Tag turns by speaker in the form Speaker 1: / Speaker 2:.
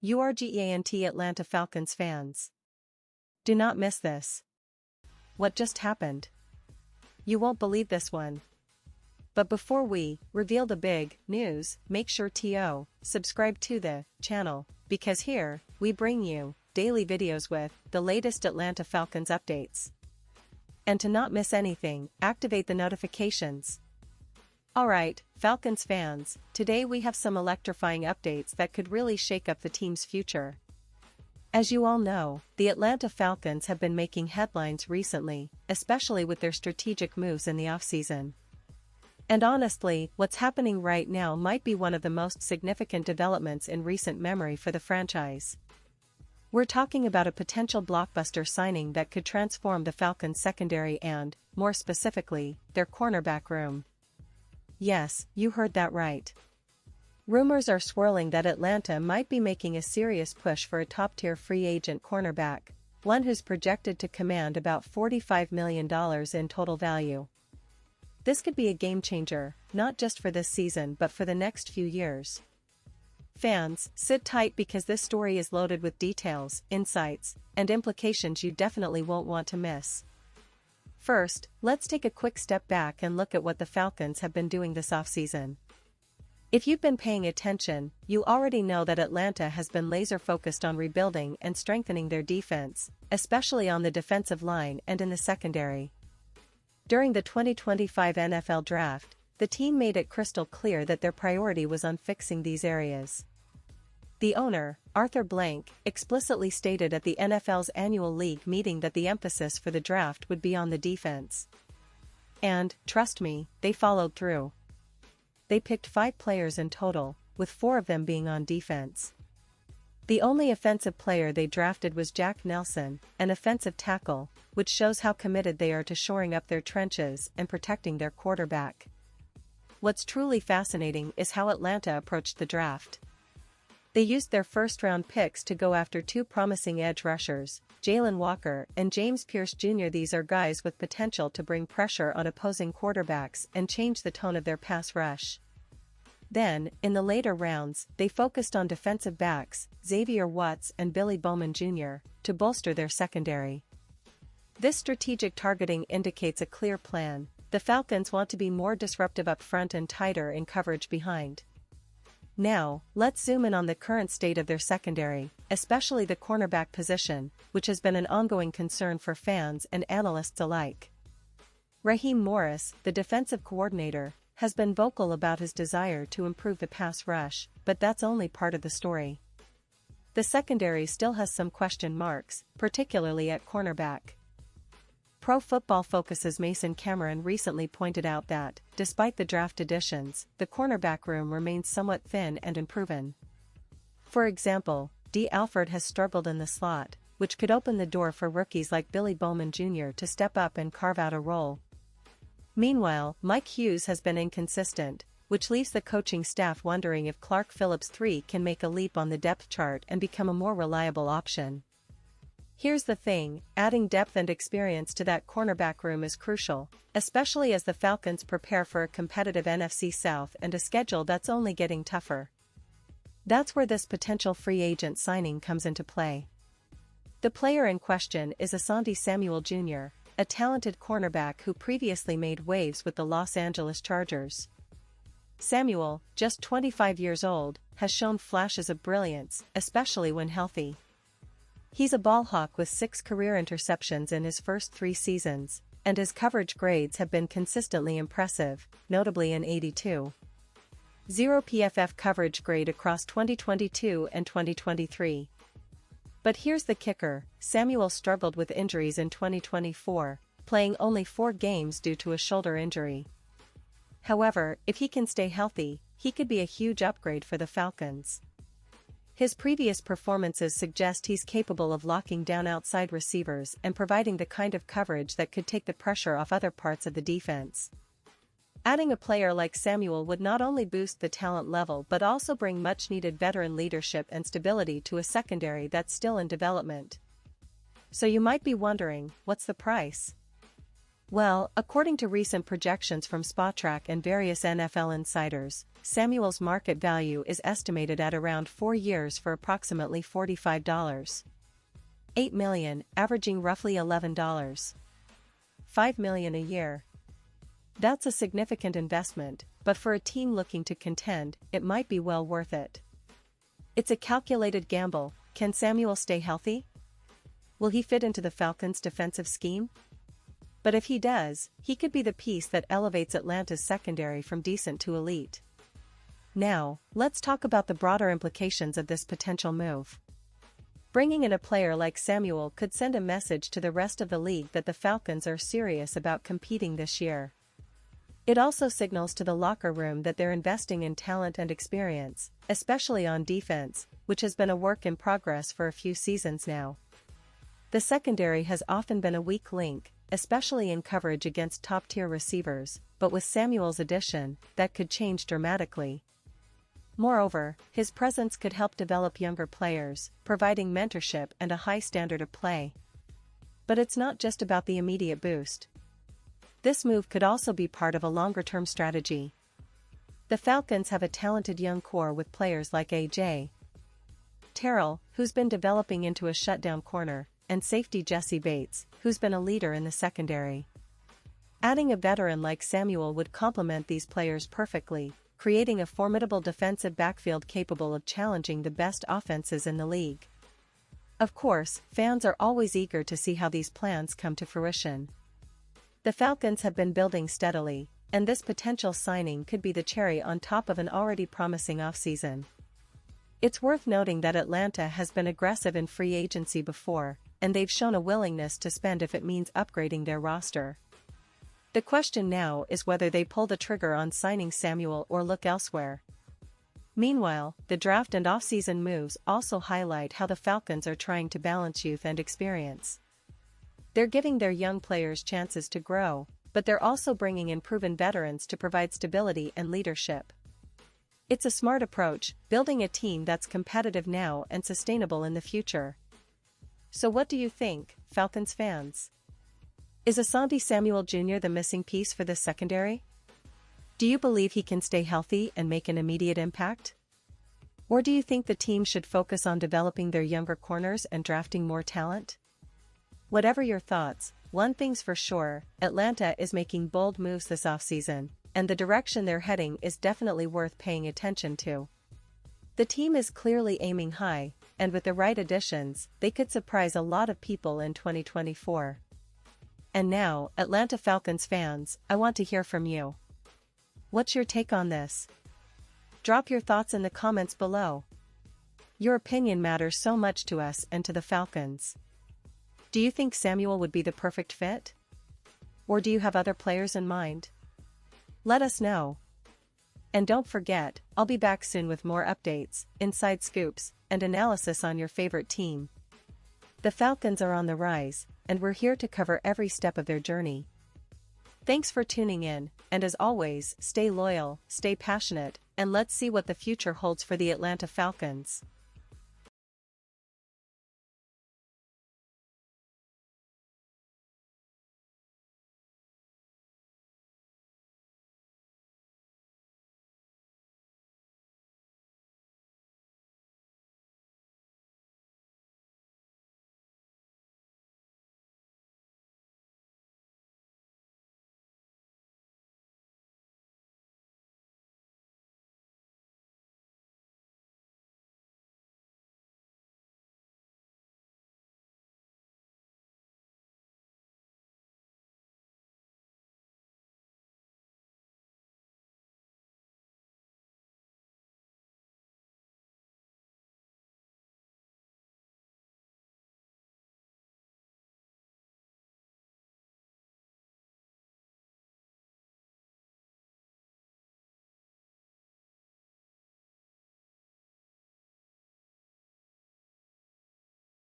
Speaker 1: URGEANT Atlanta Falcons fans. Do not miss this. What just happened? You won't believe this one. But before we reveal the big news, make sure to subscribe to the channel, because here, we bring you daily videos with the latest Atlanta Falcons updates. And to not miss anything, activate the notifications. Alright, Falcons fans, today we have some electrifying updates that could really shake up the team's future. As you all know, the Atlanta Falcons have been making headlines recently, especially with their strategic moves in the offseason. And honestly, what's happening right now might be one of the most significant developments in recent memory for the franchise. We're talking about a potential blockbuster signing that could transform the Falcons' secondary and, more specifically, their cornerback room. Yes, you heard that right. Rumors are swirling that Atlanta might be making a serious push for a top-tier free agent cornerback, one who's projected to command about $45 million in total value. This could be a game-changer, not just for this season but for the next few years. Fans, sit tight because this story is loaded with details, insights, and implications you definitely won't want to miss. First, let's take a quick step back and look at what the Falcons have been doing this offseason. If you've been paying attention, you already know that Atlanta has been laser-focused on rebuilding and strengthening their defense, especially on the defensive line and in the secondary. During the 2025 NFL Draft, the team made it crystal clear that their priority was on fixing these areas. The owner, Arthur Blank, explicitly stated at the NFL's annual league meeting that the emphasis for the draft would be on the defense. And, trust me, they followed through. They picked 5 players in total, with 4 of them being on defense. The only offensive player they drafted was Jack Nelson, an offensive tackle, which shows how committed they are to shoring up their trenches and protecting their quarterback. What's truly fascinating is how Atlanta approached the draft. They used their first-round picks to go after 2 promising edge rushers, Jalen Walker and James Pierce Jr. These are guys with potential to bring pressure on opposing quarterbacks and change the tone of their pass rush. Then, in the later rounds, they focused on defensive backs, Xavier Watts and Billy Bowman Jr., to bolster their secondary. This strategic targeting indicates a clear plan. The Falcons want to be more disruptive up front and tighter in coverage behind. Now, let's zoom in on the current state of their secondary, especially the cornerback position, which has been an ongoing concern for fans and analysts alike. Raheem Morris, the defensive coordinator, has been vocal about his desire to improve the pass rush, but that's only part of the story. The secondary still has some question marks, particularly at cornerback. Pro Football Focus's Mason Cameron recently pointed out that, despite the draft additions, the cornerback room remains somewhat thin and unproven. For example, D. Alford has struggled in the slot, which could open the door for rookies like Billy Bowman Jr. to step up and carve out a role. Meanwhile, Mike Hughes has been inconsistent, which leaves the coaching staff wondering if Clark Phillips III can make a leap on the depth chart and become a more reliable option. Here's the thing, adding depth and experience to that cornerback room is crucial, especially as the Falcons prepare for a competitive NFC South and a schedule that's only getting tougher. That's where this potential free agent signing comes into play. The player in question is Asante Samuel Jr., a talented cornerback who previously made waves with the Los Angeles Chargers. Samuel, just 25 years old, has shown flashes of brilliance, especially when healthy. He's a ballhawk with 6 career interceptions in his first 3 seasons, and his coverage grades have been consistently impressive, notably an 82.0 PFF coverage grade across 2022 and 2023. But here's the kicker, Samuel struggled with injuries in 2024, playing only 4 games due to a shoulder injury. However, if he can stay healthy, he could be a huge upgrade for the Falcons. His previous performances suggest he's capable of locking down outside receivers and providing the kind of coverage that could take the pressure off other parts of the defense. Adding a player like Samuel would not only boost the talent level but also bring much-needed veteran leadership and stability to a secondary that's still in development. So you might be wondering, what's the price? Well, according to recent projections from Spotrac and various NFL insiders, Samuel's market value is estimated at around 4 years for approximately $45.8 million, averaging roughly $11.5 million a year. That's a significant investment, but for a team looking to contend, it might be well worth it. It's a calculated gamble. Can Samuel stay healthy? Will he fit into the Falcons' defensive scheme? But if he does, he could be the piece that elevates Atlanta's secondary from decent to elite. Now, let's talk about the broader implications of this potential move. Bringing in a player like Samuel could send a message to the rest of the league that the Falcons are serious about competing this year. It also signals to the locker room that they're investing in talent and experience, especially on defense, which has been a work in progress for a few seasons now. The secondary has often been a weak link, especially in coverage against top-tier receivers, but with Samuel's addition, that could change dramatically. Moreover, his presence could help develop younger players, providing mentorship and a high standard of play. But it's not just about the immediate boost. This move could also be part of a longer-term strategy. The Falcons have a talented young core with players like A.J. Terrell, who's been developing into a shutdown corner, and safety Jesse Bates, who's been a leader in the secondary. Adding a veteran like Samuel would complement these players perfectly, creating a formidable defensive backfield capable of challenging the best offenses in the league. Of course, fans are always eager to see how these plans come to fruition. The Falcons have been building steadily, and this potential signing could be the cherry on top of an already promising offseason. It's worth noting that Atlanta has been aggressive in free agency before, and they've shown a willingness to spend if it means upgrading their roster. The question now is whether they pull the trigger on signing Samuel or look elsewhere. Meanwhile, the draft and offseason moves also highlight how the Falcons are trying to balance youth and experience. They're giving their young players chances to grow, but they're also bringing in proven veterans to provide stability and leadership. It's a smart approach, building a team that's competitive now and sustainable in the future. So what do you think, Falcons fans? Is Asante Samuel Jr. the missing piece for this secondary? Do you believe he can stay healthy and make an immediate impact? Or do you think the team should focus on developing their younger corners and drafting more talent? Whatever your thoughts, one thing's for sure, Atlanta is making bold moves this offseason, and the direction they're heading is definitely worth paying attention to. The team is clearly aiming high, and with the right additions, they could surprise a lot of people in 2024. And now, Atlanta Falcons fans, I want to hear from you. What's your take on this? Drop your thoughts in the comments below. Your opinion matters so much to us and to the Falcons. Do you think Samuel would be the perfect fit? Or do you have other players in mind? Let us know. And don't forget, I'll be back soon with more updates, inside scoops, and analysis on your favorite team. The Falcons are on the rise, and we're here to cover every step of their journey. Thanks for tuning in, and as always, stay loyal, stay passionate, and let's see what the future holds for the Atlanta Falcons.